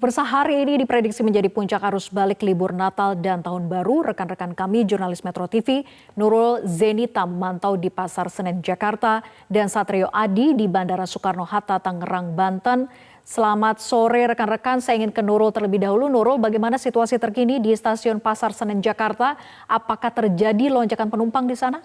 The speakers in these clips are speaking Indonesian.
Pemirsa, hari ini diprediksi menjadi puncak arus balik libur Natal dan Tahun Baru. Rekan-rekan kami, jurnalis Metro TV, Nurul Zenita memantau di Pasar Senen, Jakarta, dan Satrio Adi di Bandara Soekarno-Hatta, Tangerang, Banten. Selamat sore rekan-rekan, saya ingin ke Nurul terlebih dahulu. Nurul, bagaimana situasi terkini di Stasiun Pasar Senen, Jakarta? Apakah terjadi lonjakan penumpang di sana?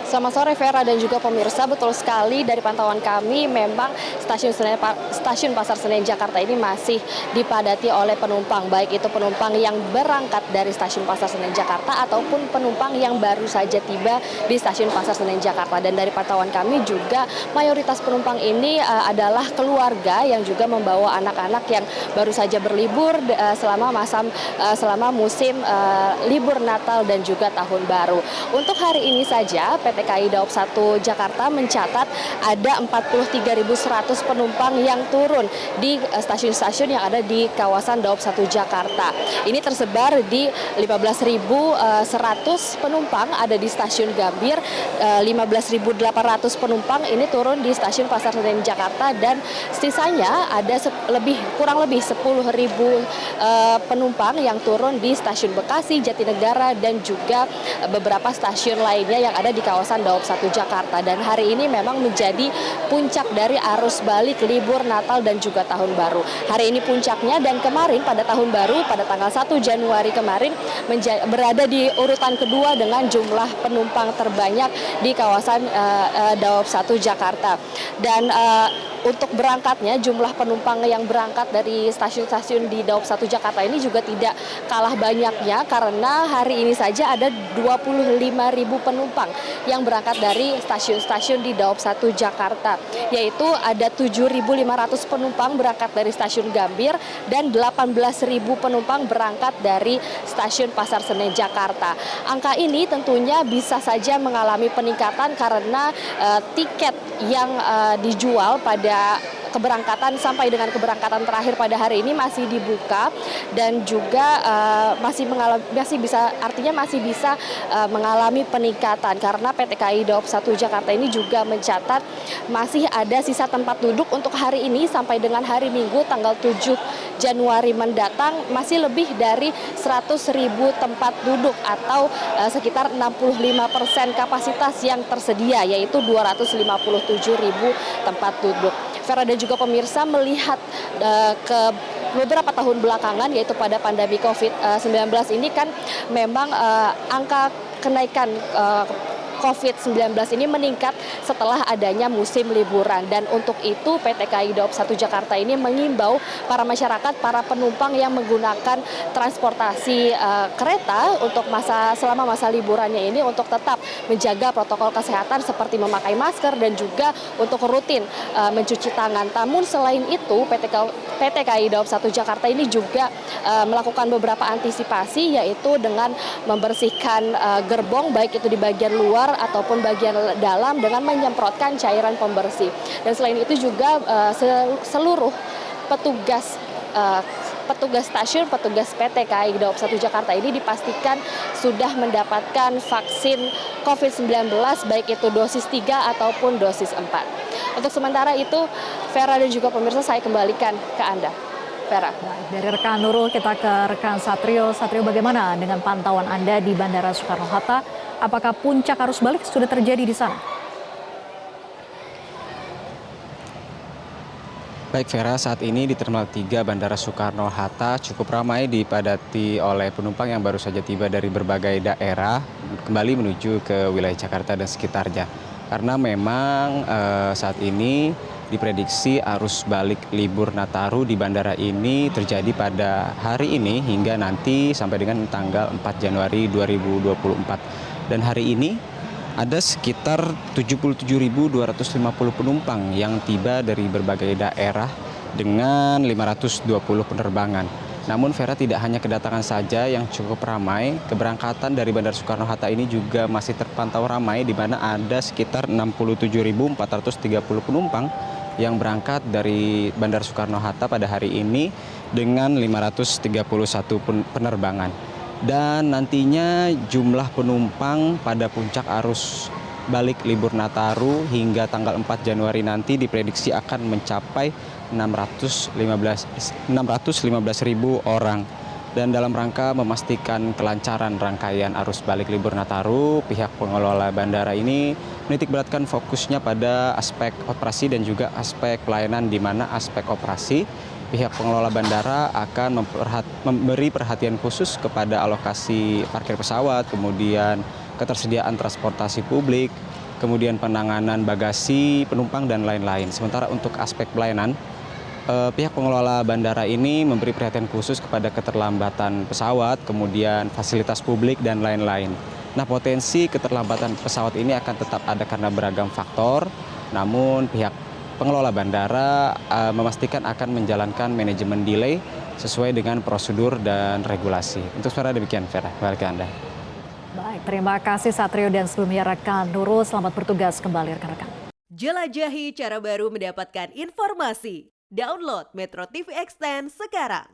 Selamat sore Vera dan juga pemirsa, betul sekali dari pantauan kami memang stasiun Pasar Senen Jakarta ini masih dipadati oleh penumpang, baik itu penumpang yang berangkat dari stasiun Pasar Senen Jakarta ataupun penumpang yang baru saja tiba di stasiun Pasar Senen Jakarta. Dan dari pantauan kami juga mayoritas penumpang ini adalah keluarga yang juga membawa anak-anak yang baru saja berlibur selama musim libur Natal dan juga Tahun Baru. Untuk hari ini saja PT KAI Daob 1 Jakarta mencatat ada 43.100 penumpang yang turun di stasiun-stasiun yang ada di kawasan Daob 1 Jakarta. Ini tersebar di 15.100 penumpang ada di stasiun Gambir, 15.800 penumpang ini turun di stasiun Pasar Senen Jakarta, dan sisanya ada kurang lebih 10.000 penumpang yang turun di stasiun Bekasi, Jatinegara, dan juga beberapa stasiun lainnya yang ada di kawasan Daob 1 Jakarta. Dan hari ini memang menjadi puncak dari arus balik libur Natal dan juga Tahun Baru. Hari ini puncaknya, dan kemarin pada Tahun Baru pada tanggal 1 Januari kemarin berada di urutan kedua dengan jumlah penumpang terbanyak di kawasan Daob 1 Jakarta. Dan untuk berangkatnya, jumlah penumpang yang berangkat dari stasiun-stasiun di Daob 1 Jakarta ini juga tidak kalah banyaknya, karena hari ini saja ada 25.000 penumpang yang berangkat dari stasiun-stasiun di Daob 1 Jakarta, yaitu ada 7.500 penumpang berangkat dari stasiun Gambir dan 18.000 penumpang berangkat dari stasiun Pasar Senen Jakarta. Angka ini tentunya bisa saja mengalami peningkatan karena tiket yang dijual pada keberangkatan sampai dengan keberangkatan terakhir pada hari ini masih dibuka, dan juga masih bisa mengalami peningkatan karena PT KAI Daob 1 Jakarta ini juga mencatat masih ada sisa tempat duduk untuk hari ini sampai dengan hari Minggu tanggal 7 Januari mendatang, masih lebih dari 100.000 tempat duduk atau sekitar 65% kapasitas yang tersedia, yaitu 257.000 tempat duduk. Vera dan juga pemirsa, melihat ke beberapa tahun belakangan, yaitu pada pandemi COVID-19 ini kan memang angka kenaikan COVID-19 ini meningkat setelah adanya musim liburan, dan untuk itu PT KAI Daob 1 Jakarta ini mengimbau para masyarakat, para penumpang yang menggunakan transportasi kereta untuk selama masa liburannya ini untuk tetap menjaga protokol kesehatan seperti memakai masker dan juga untuk rutin mencuci tangan. Namun selain itu PT KAI Daob 1 Jakarta ini juga melakukan beberapa antisipasi, yaitu dengan membersihkan gerbong baik itu di bagian luar ataupun bagian dalam dengan menyemprotkan cairan pembersih. Dan selain itu juga seluruh petugas stasiun, petugas PT KAI Daob 1 Jakarta ini dipastikan sudah mendapatkan vaksin COVID-19 baik itu dosis 3 ataupun dosis 4. Untuk sementara itu, Vera dan juga pemirsa, saya kembalikan ke Anda. Vera. Dari rekan Nurul kita ke rekan Satrio. Satrio, bagaimana dengan pantauan Anda di Bandara Soekarno-Hatta? Apakah puncak arus balik sudah terjadi di sana? Baik Vera, saat ini di Terminal 3 Bandara Soekarno-Hatta cukup ramai dipadati oleh penumpang yang baru saja tiba dari berbagai daerah kembali menuju ke wilayah Jakarta dan sekitarnya. Karena memang saat ini diprediksi arus balik libur Nataru di bandara ini terjadi pada hari ini hingga nanti sampai dengan tanggal 4 Januari 2024. Dan hari ini ada sekitar 77.250 penumpang yang tiba dari berbagai daerah dengan 520 penerbangan. Namun Vera, tidak hanya kedatangan saja yang cukup ramai, keberangkatan dari Bandara Soekarno-Hatta ini juga masih terpantau ramai, di mana ada sekitar 67.430 penumpang yang berangkat dari Bandara Soekarno-Hatta pada hari ini dengan 531 penerbangan. Dan nantinya jumlah penumpang pada puncak arus balik libur Nataru hingga tanggal 4 Januari nanti diprediksi akan mencapai 615.000 orang. Dan dalam rangka memastikan kelancaran rangkaian arus balik libur Nataru, pihak pengelola bandara ini menitikberatkan fokusnya pada aspek operasi dan juga aspek pelayanan, di mana aspek operasi pihak pengelola bandara akan memberi perhatian khusus kepada alokasi parkir pesawat, kemudian ketersediaan transportasi publik, kemudian penanganan bagasi, penumpang, dan lain-lain. Sementara untuk aspek pelayanan, pihak pengelola bandara ini memberi perhatian khusus kepada keterlambatan pesawat, kemudian fasilitas publik, dan lain-lain. Nah, potensi keterlambatan pesawat ini akan tetap ada karena beragam faktor, namun pihak pengelola bandara memastikan akan menjalankan manajemen delay sesuai dengan prosedur dan regulasi. Untuk secara demikian, Vera, kembali ke Anda. Baik, terima kasih Satrio dan sebelumnya rekan Nurul. Selamat bertugas kembali rekan-rekan. Jelajahi cara baru mendapatkan informasi. Download Metro TV Extend sekarang.